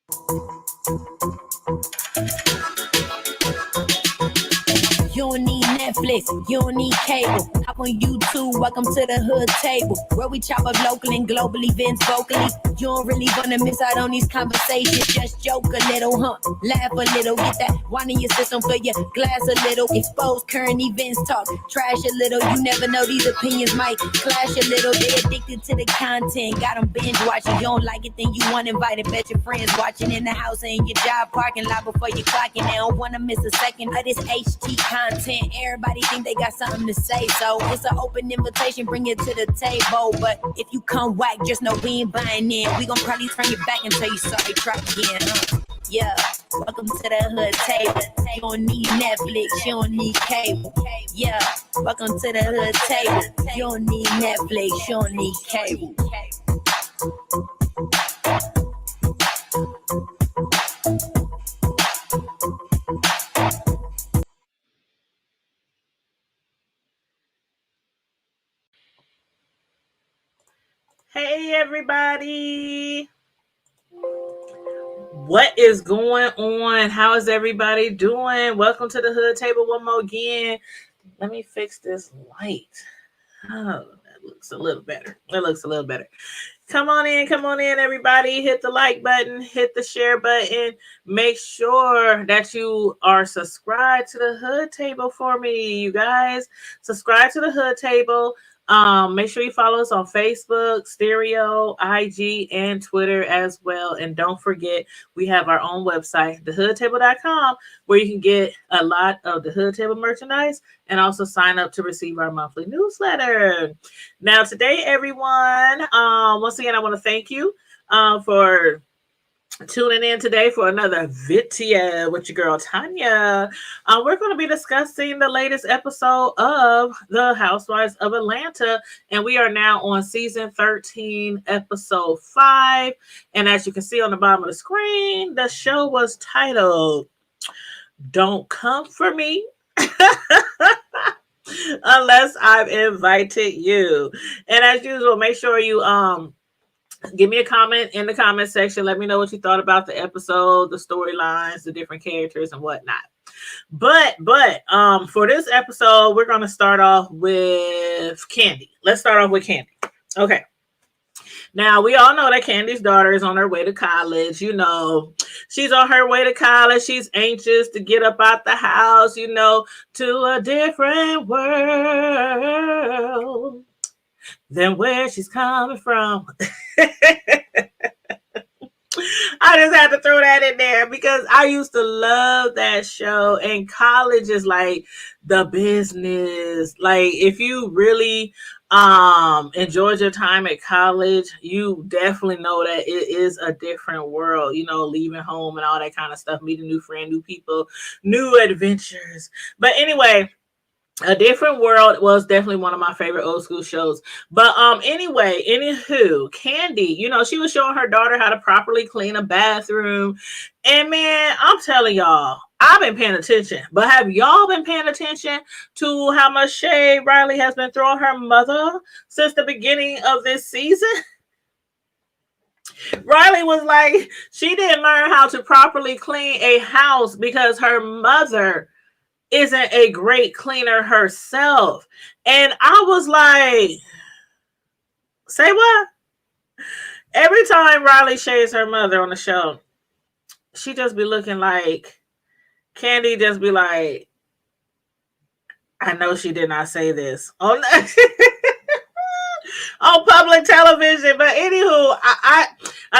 You don't need Netflix, you don't need cable. Hop on YouTube, welcome to the hood table, where we chop up local and global events vocally. You don't really wanna miss out on these conversations. Just joke a little, laugh a little, get that wine in your system, fill your glass a little. Expose current events, talk trash a little. You never know, these opinions might clash a little. They addicted to the content, got them binge watching. You don't like it, then you want invited. Bet your friends watching in the house and in your job parking lot before you clocking. They don't wanna miss a second of this HT content. Everybody think they got something to say, so it's an open invitation, bring it to the table. But if you come whack, just know we ain't buying in. We gon' probably turn your back and tell you sorry, try again. Yeah, welcome to the hood table. You don't need Netflix, you don't need cable. Yeah, welcome to the hood table. You don't need Netflix, you don't need cable. Hey everybody, what is going on? How is everybody doing? Welcome to the hood table one more again. Let me fix this light. Oh, that looks a little better. Come on in, everybody. Hit the like button, hit the share button. Make sure that you are subscribed to the hood table for me, you guys. Subscribe to the hood table. Make sure you follow us on Facebook, Stereo, IG, and Twitter as well. And don't forget, we have our own website, thehoodtable.com, where you can get a lot of the Hood Table merchandise and also sign up to receive our monthly newsletter. Now, today, everyone, once again, I want to thank you for tuning in today for another Vitia with your girl Tanya. We're going to be discussing the latest episode of the Housewives of Atlanta, and we are now on season 13, episode 5. And as you can see on the bottom of the screen, the show was titled "Don't Come For Me Unless I've Invited You." And as usual, make sure you give me a comment in the comment section. Let me know what you thought about the episode, the storylines, the different characters, and whatnot. But for this episode, we're going to start off with Candy. Let's start off with Candy. Okay. Now, we all know that Candy's daughter is on her way to college. You know, she's on her way to college. She's anxious to get up out the house, you know, to a different world than where she's coming from. I just had to throw that in there because I used to love that show, and college is like the business. Like, if you really enjoyed your time at college, you definitely know that it is a different world, you know, leaving home and all that kind of stuff, meeting new friends, new people, new adventures. But anyway, A Different World was definitely one of my favorite old school shows. But anyway, anywho, Candy, you know, she was showing her daughter how to properly clean a bathroom. And man, I'm telling y'all, I've been paying attention. But have y'all been paying attention to how much shade Riley has been throwing her mother since the beginning of this season? Riley was like, she didn't learn how to properly clean a house because her mother isn't a great cleaner herself. And I was like, say what? Every time Riley shades her mother on the show, she just be looking like, Candy just be like, I know she did not say this on on public television. But anywho, I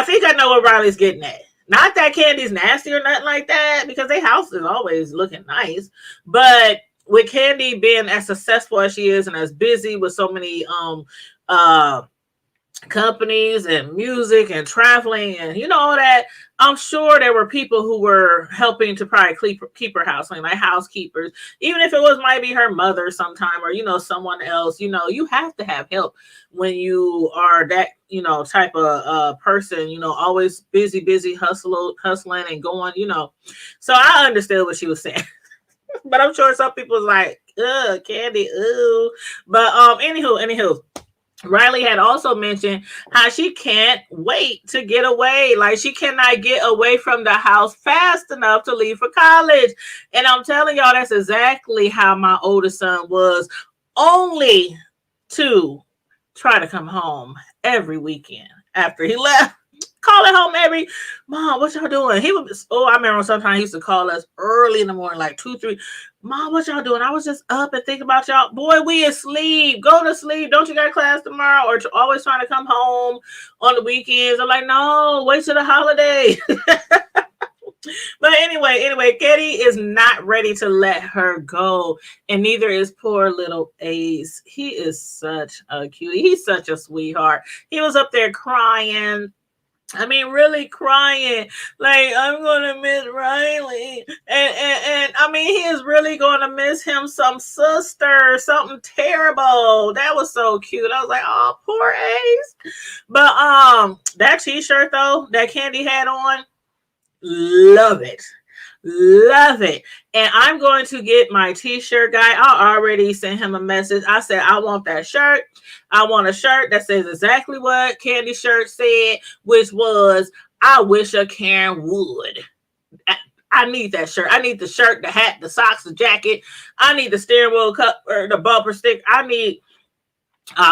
think I know what Riley's getting at. Not that Candy's nasty or nothing like that, because their house is always looking nice. But with Candy being as successful as she is and as busy with so many companies and music and traveling and you know all that, I'm sure there were people who were helping to probably keep her house clean, like housekeepers, even if it was might be her mother sometime or you know someone else. You know, you have to have help when you are that you know type of person, you know, always busy hustling and going, you know. So I understood what she was saying. But I'm sure some people was like, ugh, Candy, ooh. But anywho, Riley had also mentioned how she can't wait to get away. Like she cannot get away from the house fast enough to leave for college. And I'm telling y'all, that's exactly how my oldest son was. Only to try to come home every weekend after he left. Calling home every mom, what y'all doing? He was I remember sometimes he used to call us early in the morning, like 2, 3. Mom, what y'all doing? I was just up and thinking about y'all. Boy, we asleep. Go to sleep. Don't you got class tomorrow? Or always trying to come home on the weekends. I'm like, no, wait till the holiday. But anyway, Katie is not ready to let her go, and neither is poor little Ace. He is such a cutie. He's such a sweetheart. He was up there crying. I mean, really crying, like, I'm gonna miss Riley, and I mean, he is really gonna miss him some sister, something terrible. That was so cute. I was like, oh, poor Ace. But that T-shirt though, that Candy had on, love it. Love it. And I'm going to get my T-shirt guy. I already sent him a message. I said, I want that shirt. I want a shirt that says exactly what Candy's shirt said, which was, I wish a Karen would. I need that shirt. I need the shirt, the hat, the socks, the jacket. I need the steering wheel cup or the bumper stick. I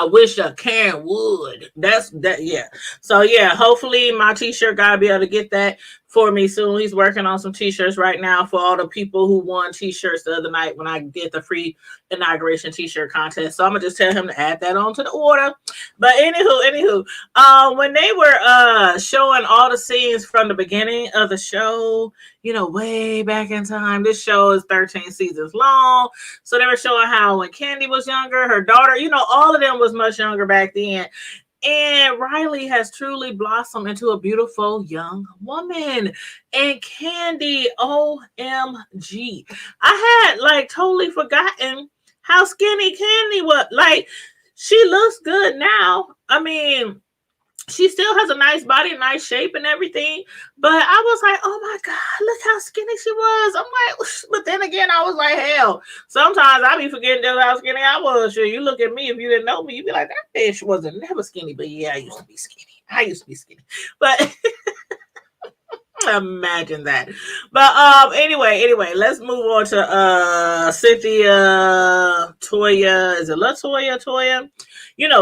wish a Karen would. That's that. Yeah. So yeah, hopefully my T-shirt guy will be able to get that for me soon. He's working on some T-shirts right now for all the people who won T-shirts the other night when I did the free inauguration T-shirt contest. So I'm gonna just tell him to add that on to the order. But anywho, when they were showing all the scenes from the beginning of the show, way back in time. This show is 13 seasons long. So they were showing how when Candy was younger, her daughter, all of them was much younger back then. And Riley has truly blossomed into a beautiful young woman. And Candy, OMG. I had totally forgotten how skinny Candy was. Like, she looks good now. I mean, she still has a nice body, nice shape and everything. But I was like, oh my God, look how skinny she was. I'm like, but then again, I was like, hell, sometimes I be forgetting just how skinny I was. Sure, you look at me, if you didn't know me, you'd be like, that bitch wasn't never skinny. But yeah, I used to be skinny. But imagine that. But anyway, let's move on to Cynthia, Toya. Is it LaToya, Toya?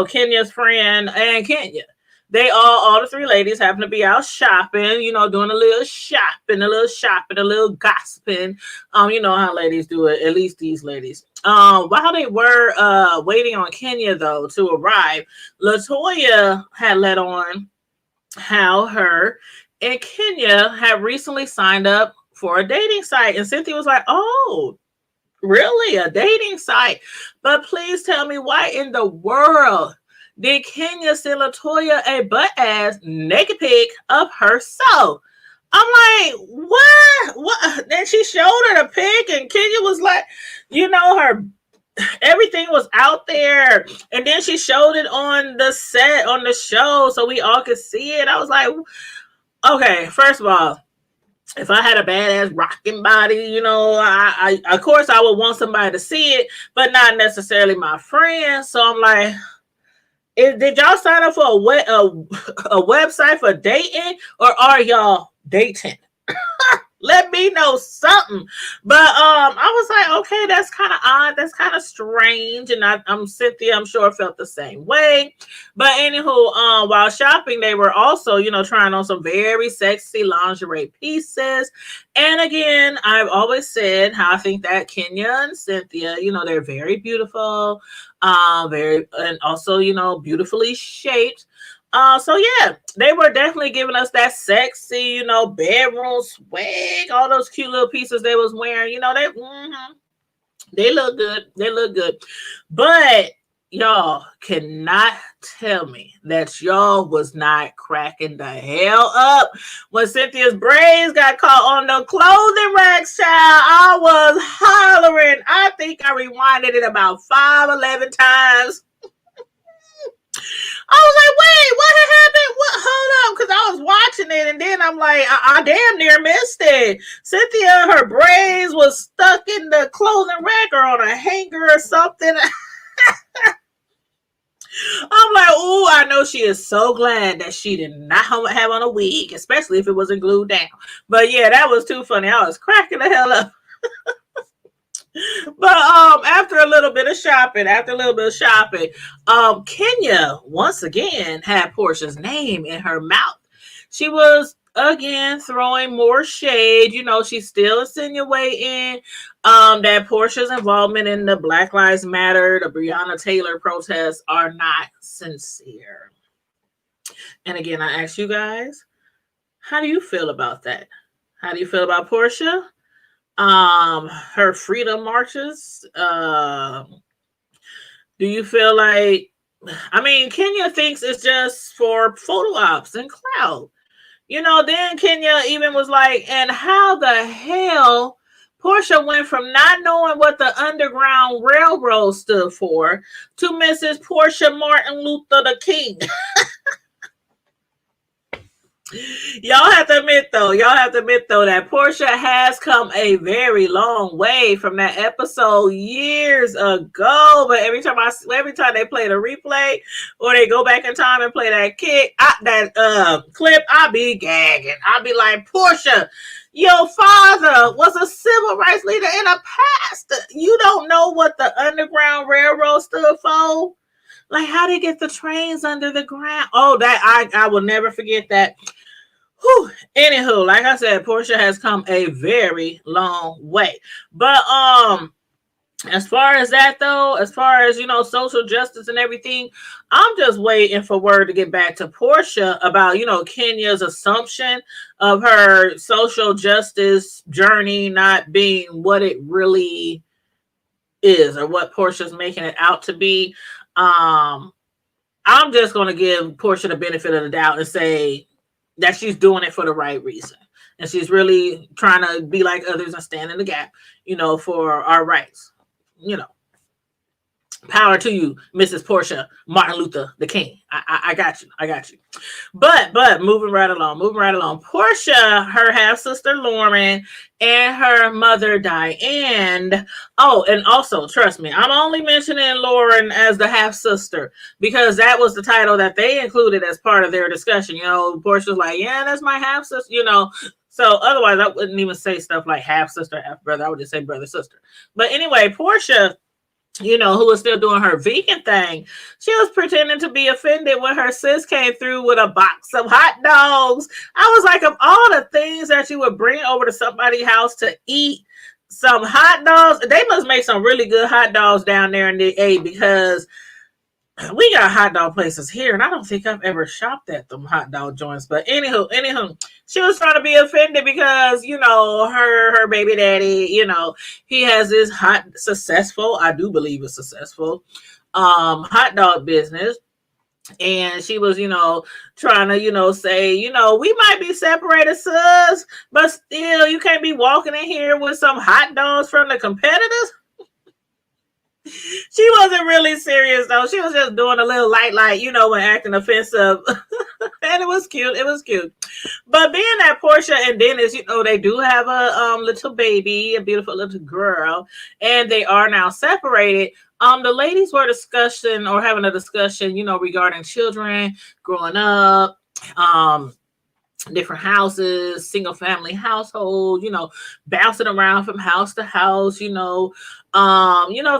Kenya's friend, and Kenya. They all the three ladies happen to be out shopping, doing a little shopping, a little gossiping. You know how ladies do it, at least these ladies. While they were waiting on Kenya though to arrive, LaToya had let on how her and Kenya had recently signed up for a dating site. And Cynthia was like, oh, really? A dating site? But please tell me, why in the world did Kenya send LaToya a butt-ass naked pic of herself? I'm like, what? Then she showed her the pic, and Kenya was like, her everything was out there, and then she showed it on the set on the show so we all could see it. I was like, okay, first of all, if I had a badass rocking body, I of course I would want somebody to see it, but not necessarily my friends. So I'm like, did y'all sign up for a website for dating, or are y'all dating? Let me know something. But I was like, okay, that's kind of odd. That's kind of strange. And I'm Cynthia, I'm sure felt the same way. But anywho, while shopping, they were also, trying on some very sexy lingerie pieces. And again, I've always said how I think that Kenya and Cynthia, they're very beautiful, and also, beautifully shaped. So yeah, they were definitely giving us that sexy, bedroom swag, all those cute little pieces they was wearing. They look good. They look good. But y'all cannot tell me that y'all was not cracking the hell up when Cynthia's braids got caught on the clothing racks, child. I was hollering. I think I rewinded it about 5-11 times. I was like, wait, what had happened? What? Hold up, because I was watching it, and then I'm like, I damn near missed it. Cynthia, her braids was stuck in the clothing rack or on a hanger or something. I'm like, oh, I know she is so glad that she did not have on a wig, especially if it wasn't glued down. But yeah, that was too funny. I was cracking the hell up. But after a little bit of shopping, Kenya once again had Portia's name in her mouth. She was again throwing more shade. You know, she's still insinuating that Portia's involvement in the Black Lives Matter, the Breonna Taylor protests are not sincere. And again, I ask you guys, how do you feel about that? How do you feel about Portia? Her freedom marches. Do you feel like, I mean, Kenya thinks it's just for photo ops and clout. You know, then Kenya even was like, and how the hell Portia went from not knowing what the Underground Railroad stood for to Mrs. Portia Martin Luther the King. Y'all have to admit though that Portia has come a very long way from that episode years ago. But every time they play the replay or they go back in time and play that clip, I be gagging. I be like, Portia, your father was a civil rights leader in the past. You don't know what the Underground Railroad stood for? Like, how they get the trains under the ground? Oh, that I will never forget that. Whew. Anywho, like I said, Portia has come a very long way. But as far as that though, as far as, you know, social justice and everything, I'm just waiting for word to get back to Portia about, you know, Kenya's assumption of her social justice journey not being what it really is or what Portia's making it out to be. I'm just going to give Portia the benefit of the doubt and say that she's doing it for the right reason. And she's really trying to be like others and stand in the gap, you know, for our rights. You know, power to you, Mrs. Portia Martin Luther the King. I got you. But moving right along. Portia, her half sister Lauren, and her mother Diane. Oh, and also, trust me, I'm only mentioning Lauren as the half sister because that was the title that they included as part of their discussion. You know, Portia's like, yeah, that's my half sister. You know, so otherwise I wouldn't even say stuff like half sister, half brother. I would just say brother sister. But anyway, Portia, you know, who was still doing her vegan thing, she was pretending to be offended when her sis came through with a box of hot dogs. I was like, of all the things that you would bring over to somebody's house to eat, some hot dogs, they must make some really good hot dogs down there in the A, because we got hot dog places here, and I don't think I've ever shopped at them hot dog joints. But anywho, she was trying to be offended because, you know, her baby daddy, you know, he has this successful, I do believe it's successful, hot dog business. And she was, you know, trying to, you know, say, you know, we might be separated, sis, but still, you can't be walking in here with some hot dogs from the competitors. She wasn't really serious though. She was just doing a little light, you know, when acting offensive. And it was cute. But being that Portia and Dennis, you know, they do have a little baby, a beautiful little girl, and they are now separated. The ladies were having a discussion, you know, regarding children growing up, different houses, single family household, you know, bouncing around from house to house, you know,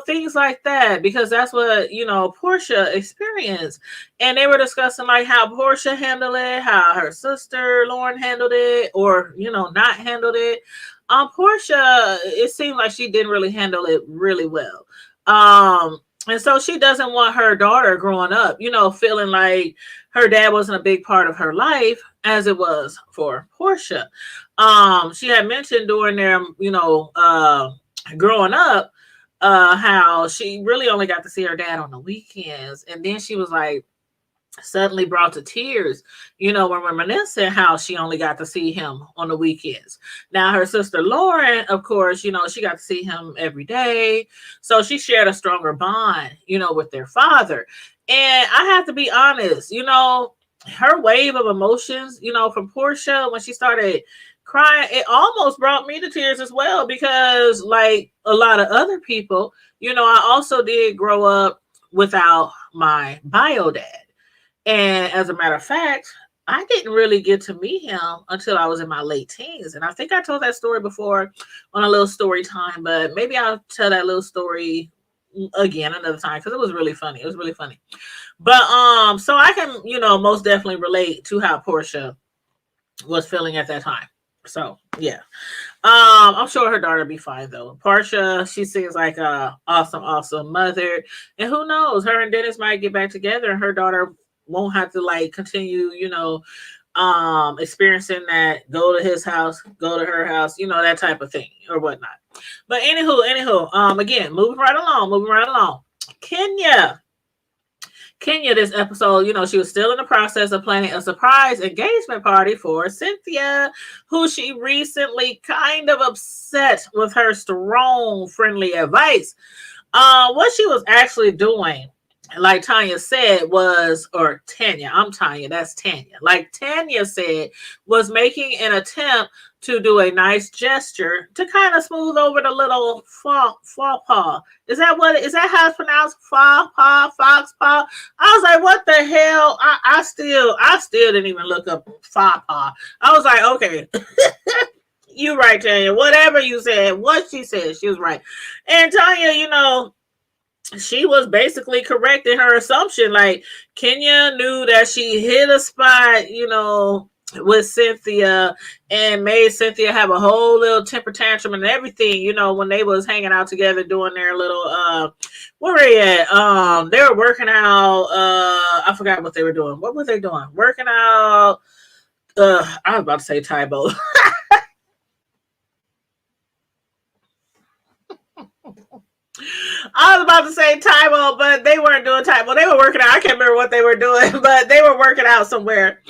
things like that, because that's what, you know, Portia experienced. And they were discussing like how Portia handled it, how her sister Lauren handled it, or, you know, not handled it. Portia, it seemed like she didn't really handle it really well. And so she doesn't want her daughter growing up, you know, feeling like her dad wasn't a big part of her life as it was for Portia. She had mentioned during their, you know, growing up, how she really only got to see her dad on the weekends. And then she was like, suddenly brought to tears, you know, when reminiscing how she only got to see him on the weekends. Now, her sister Lauren, of course, you know, she got to see him every day. So she shared a stronger bond, you know, with their father. And I have to be honest, you know, her wave of emotions, you know, from Portia when she started crying, it almost brought me to tears as well, because like a lot of other people, you know, I also did grow up without my bio dad. And as a matter of fact, I didn't really get to meet him until I was in my late teens. And I think I told that story before on a little story time, but maybe I'll tell that little story again another time because it was really funny. It was really funny. But so I can, most definitely relate to how Portia was feeling at that time. So yeah. I'm sure her daughter will be fine though. Portia, she seems like a awesome, awesome mother. And who knows, her and Dennis might get back together and her daughter won't have to like continue, experiencing that, go to his house, go to her house, that type of thing or whatnot. But anywho, again, moving right along. Kenya, this episode, she was still in the process of planning a surprise engagement party for Cynthia, who she recently kind of upset with her strong, friendly advice. What she was actually doing, like Tanya said, or Tanya, I'm Tanya, that's Tanya. Like Tanya said, was making an attempt to do a nice gesture to kind of smooth over the little faux pas. Is that how it's pronounced? Faux pas, fox pas? I was like, what the hell? I still didn't even look up faux pas. I was like, okay. You right, Tanya. Whatever you said, what she said, she was right. And Tanya, she was basically correct in her assumption. Like Kenya knew that she hit a spot, with Cynthia and made Cynthia have a whole little temper tantrum and everything, when they was hanging out together doing their little where were they at? They were working out, I forgot what they were doing. What were they doing? Working out, I was about to say Tybo. I was about to say Tybo, but they weren't doing Tybo. They were working out. I can't remember what they were doing, but they were working out somewhere.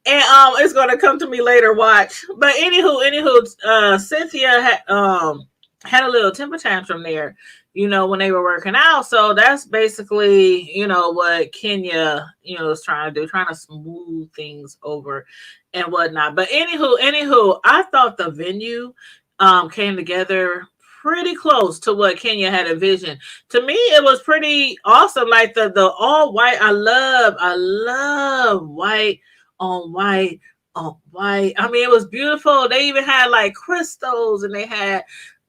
And it's gonna come to me later. Watch. But anywho, Cynthia had a little temper tantrum there, when they were working out. So that's basically, what Kenya, was trying to do, trying to smooth things over and whatnot. But anywho, I thought the venue came together pretty close to what Kenya had envisioned. To me, it was pretty awesome. Like the all white. I love white on white on white. I mean, it was beautiful. They even had like crystals and they had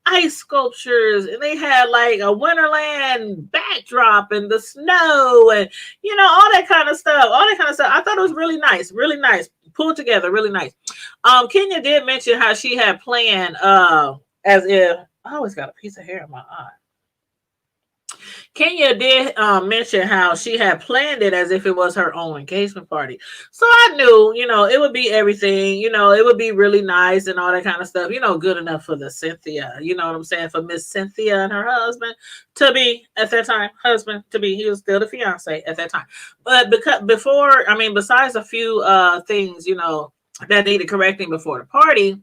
ice sculptures and they had like a Winterland backdrop and the snow and all that kind of stuff. I thought it was really nice, pulled together, really nice. Kenya did mention how she had planned as if I always got a piece of hair in my eye. Kenya did mention how she had planned it as if it was her own engagement party. So I knew, it would be everything, it would be really nice and all that kind of stuff, good enough for the Cynthia, you know what I'm saying? For Miss Cynthia and her husband to be at that time, he was still the fiance at that time. But besides a few things, that needed correcting before the party,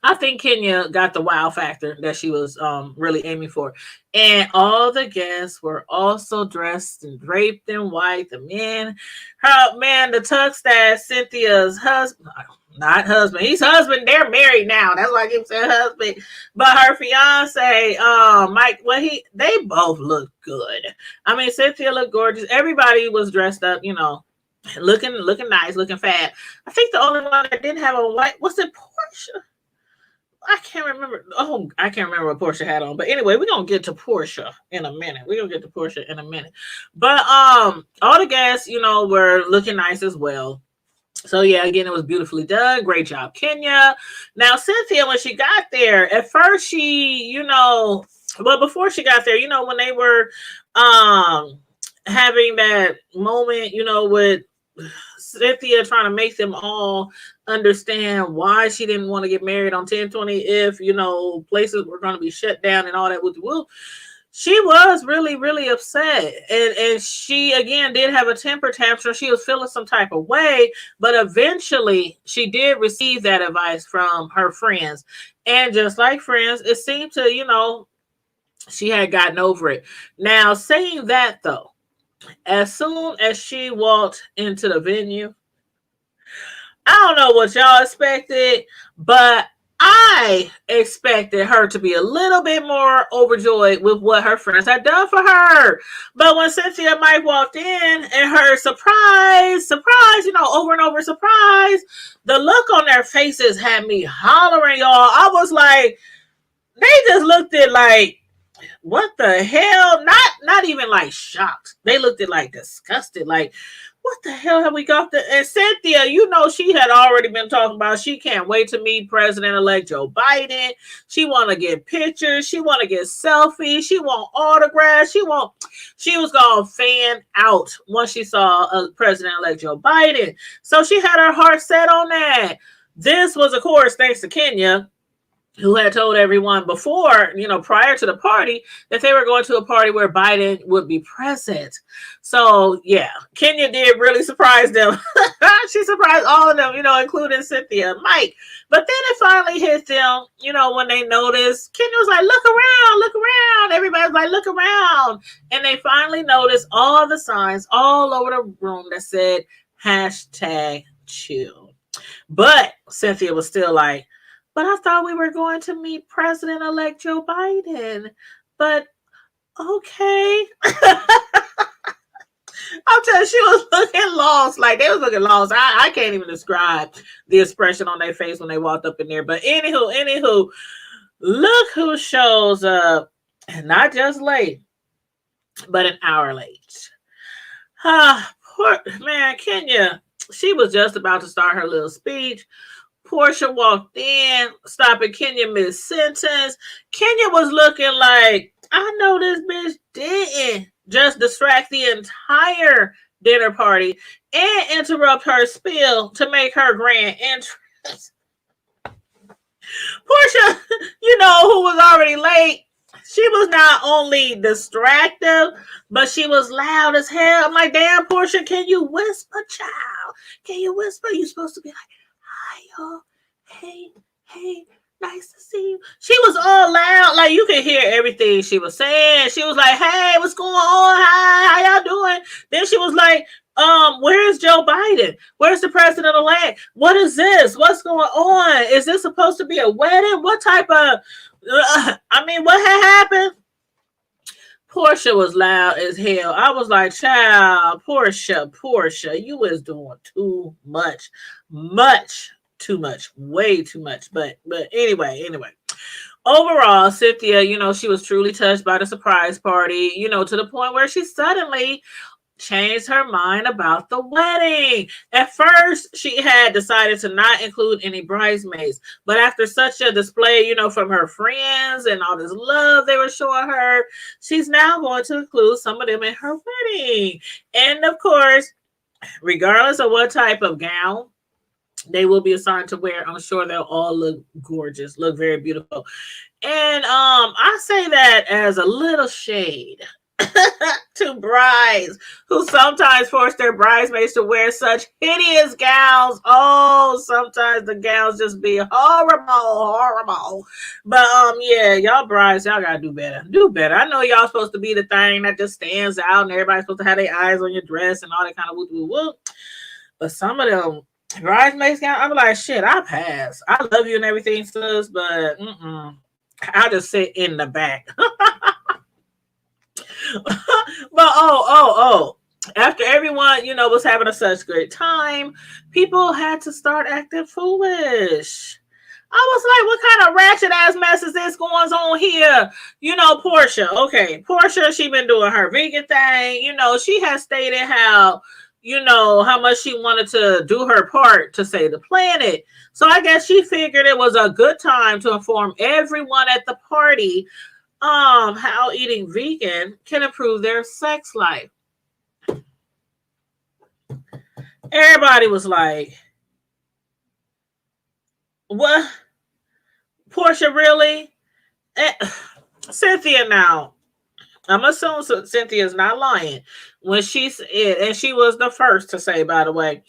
I think Kenya got the wow factor that she was really aiming for. And all the guests were also dressed and draped in white. The men, the tux that Cynthia's husband, not husband, he's husband, they're married now. That's why I keep saying husband. But her fiance, Mike, they both look good. I mean, Cynthia looked gorgeous. Everybody was dressed up, looking nice, looking fab. I think the only one that didn't have a white, was it Portia? I can't remember. I can't remember what Portia had on. But anyway, we're gonna get to Portia in a minute. But all the guests, were looking nice as well. So yeah, again, it was beautifully done. Great job, Kenya. Now, Cynthia, when she got there, at first she, before she got there, when they were having that moment, with Cynthia trying to make them all understand why she didn't want to get married on 10/20 if places were going to be shut down and all that. She was really, really upset, and she again did have a temper tantrum. She was feeling some type of way, but eventually she did receive that advice from her friends, and just like friends, it seemed to she had gotten over it. Now, saying that though, as soon as she walked into the venue, I don't know what y'all expected, but I I expected her to be a little bit more overjoyed with what her friends had done for her. But when Cynthia and Mike walked in and her surprise, over and over surprise, the look on their faces had me hollering, y'all. I was like, they just looked at like, what the hell? Not even like shocked. They looked at like disgusted, like, what the hell have we got? And Cynthia, she had already been talking about she can't wait to meet President-elect Joe Biden. She want to get pictures. She want to get selfies. She want autographs. She was going to fan out once she saw President-elect Joe Biden. So she had her heart set on that. This was, of course, thanks to Kenya, who had told everyone before, prior to the party, that they were going to a party where Biden would be present. So, yeah, Kenya did really surprise them. She surprised all of them, including Cynthia and Mike. But then it finally hit them, when they noticed. Kenya was like, look around. Everybody was like, look around. And they finally noticed all the signs all over the room that said #chill. But Cynthia was still like, but I thought we were going to meet President-elect Joe Biden. But okay. I'm telling you, she was looking lost. Like, they was looking lost. I can't even describe the expression on their face when they walked up in there. But anywho, look who shows up. Not just late, but an hour late. Poor man, Kenya. She was just about to start her little speech. Portia walked in, stopping Kenya mid-sentence. Kenya was looking like, I know this bitch didn't just distract the entire dinner party and interrupt her spiel to make her grand entrance. Portia, who was already late, she was not only distracted, but she was loud as hell. I'm like, damn, Portia, can you whisper, child? Can you whisper? You're supposed to be like, hi, y'all. Hey, nice to see you. She was all loud. Like, you could hear everything she was saying. She was like, hey, what's going on? Hi, how y'all doing? Then she was like, where's Joe Biden? Where's the president-elect? What is this? What's going on? Is this supposed to be a wedding? What type of, what had happened? Portia was loud as hell. I was like, child, Portia, you is doing too much. Too much, way too much. But anyway. Overall, Cynthia, she was truly touched by the surprise party, to the point where she suddenly changed her mind about the wedding. At first, she had decided to not include any bridesmaids, but after such a display, from her friends and all this love they were showing her, she's now going to include some of them in her wedding. And of course, regardless of what type of gown they will be assigned to wear, I'm sure they'll all look gorgeous, look very beautiful. And I say that as a little shade to brides who sometimes force their bridesmaids to wear such hideous gowns. Oh, sometimes the gowns just be horrible. But yeah, y'all brides, y'all gotta do better. I know y'all supposed to be the thing that just stands out and everybody's supposed to have their eyes on your dress and all that kind of whoop. But some of them bridesmaids gown, I'm like, shit, I pass. I love you and everything, sis, but I'll just sit in the back. But after everyone, was having a such great time, people had to start acting foolish. I was like, what kind of ratchet ass mess is this going on here? Portia. Okay, Portia, she been doing her vegan thing. She has stated how much she wanted to do her part to save the planet. So I guess she figured it was a good time to inform everyone at the party how eating vegan can improve their sex life. Everybody was like, what? Portia, really? Cynthia, now, I'm assuming Cynthia's not lying when she said, and she was the first to say, by the way,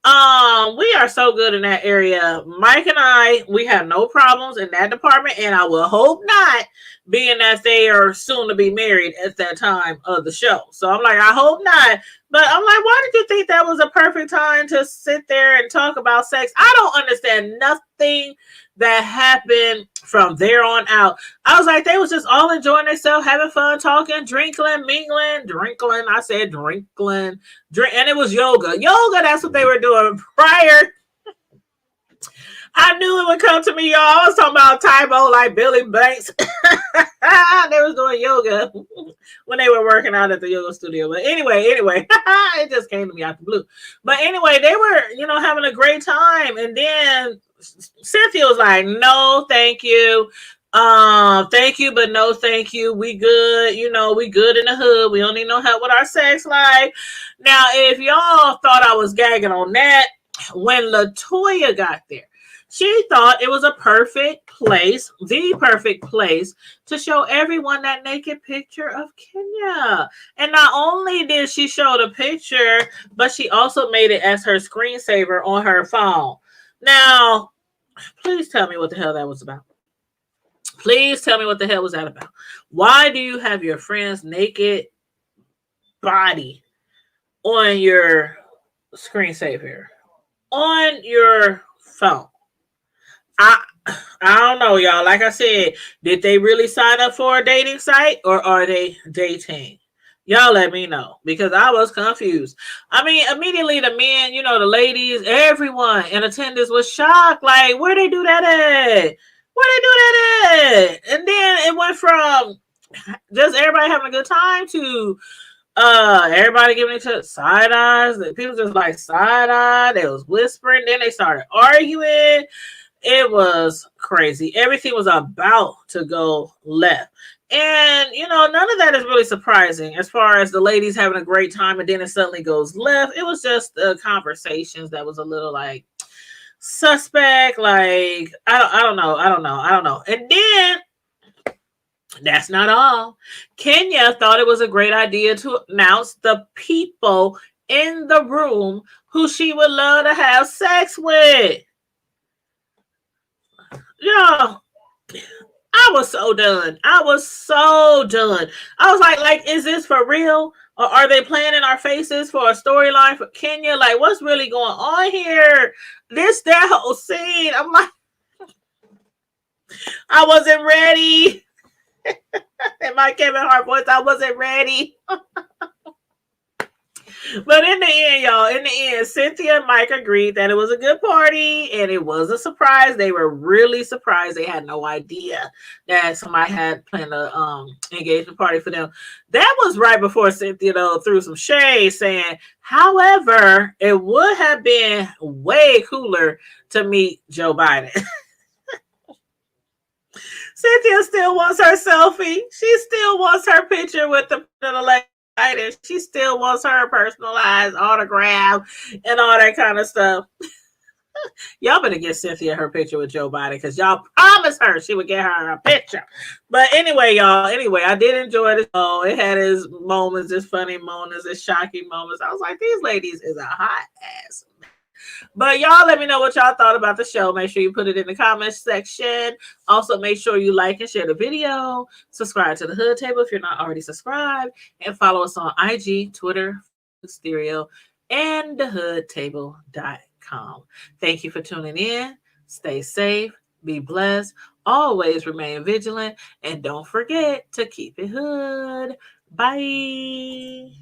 we are so good in that area. Mike and I, we have no problems in that department, and I will hope not, being that they are soon to be married at that time of the show. So I'm like, I hope not. But I'm like, why did you think that was a perfect time to sit there and talk about sex? I don't understand nothing that happened from there on out. I was like, they was just all enjoying themselves, having fun, talking, drinking, mingling, drinking. I said drinking, and it was yoga. Yoga, that's what they were doing prior. I knew it would come to me, y'all. I was talking about Tybo like Billy Banks. They was doing yoga when they were working out at the yoga studio. But anyway, it just came to me out the blue. But anyway, they were, having a great time. And then Cynthia was like, no, thank you. Thank you, but no, thank you. We good. We good in the hood. We don't need no help with our sex life. Now, if y'all thought I was gagging on that, when LaToya got there, she thought it was the perfect place to show everyone that naked picture of Kenya. And not only did she show the picture, but she also made it as her screensaver on her phone. Now, please tell me what the hell that was about. Please tell me what the hell was that about. Why do you have your friend's naked body on your screensaver, on your phone? I don't know, y'all. Like I said, did they really sign up for a dating site or are they dating? Y'all let me know because I was confused. I mean, immediately the men, the ladies, everyone in attendance was shocked. Like, where they do that at? Where they do that at? And then it went from just everybody having a good time to everybody giving each other side eyes. People just like side eye. They was whispering. Then they started arguing. It was crazy. Everything was about to go left. And, none of that is really surprising as far as the ladies having a great time and then it suddenly goes left. It was just the conversations that was a little like suspect. Like, I don't know. And then that's not all. Kenya thought it was a great idea to announce the people in the room who she would love to have sex with. Yeah, I was so done. I was like, is this for real? Or are they playing in our faces for a storyline for Kenya? Like, what's really going on here? That whole scene. I'm like, I wasn't ready. In my Kevin Hart voice, I wasn't ready. But in the end, Cynthia and Mike agreed that it was a good party and it was a surprise. They were really surprised. They had no idea that somebody had planned a engagement party for them. That was right before Cynthia threw some shade saying, however, it would have been way cooler to meet Joe Biden. Cynthia still wants her selfie. She still wants her picture with the elect. And she still wants her personalized autograph and all that kind of stuff. Y'all better get Cynthia her picture with Joe Biden because y'all promised her she would get her a picture. But anyway, y'all, I did enjoy this. Oh, it had its moments, its funny moments, its shocking moments. I was like, these ladies is a hot ass. But y'all let me know what y'all thought about the show. Make sure you put it in the comments section. Also, make sure you like and share the video. Subscribe to the Hood Table if you're not already subscribed. And follow us on IG, Twitter, Stereo, and thehoodtable.com. Thank you for tuning in. Stay safe. Be blessed. Always remain vigilant. And don't forget to keep it hood. Bye.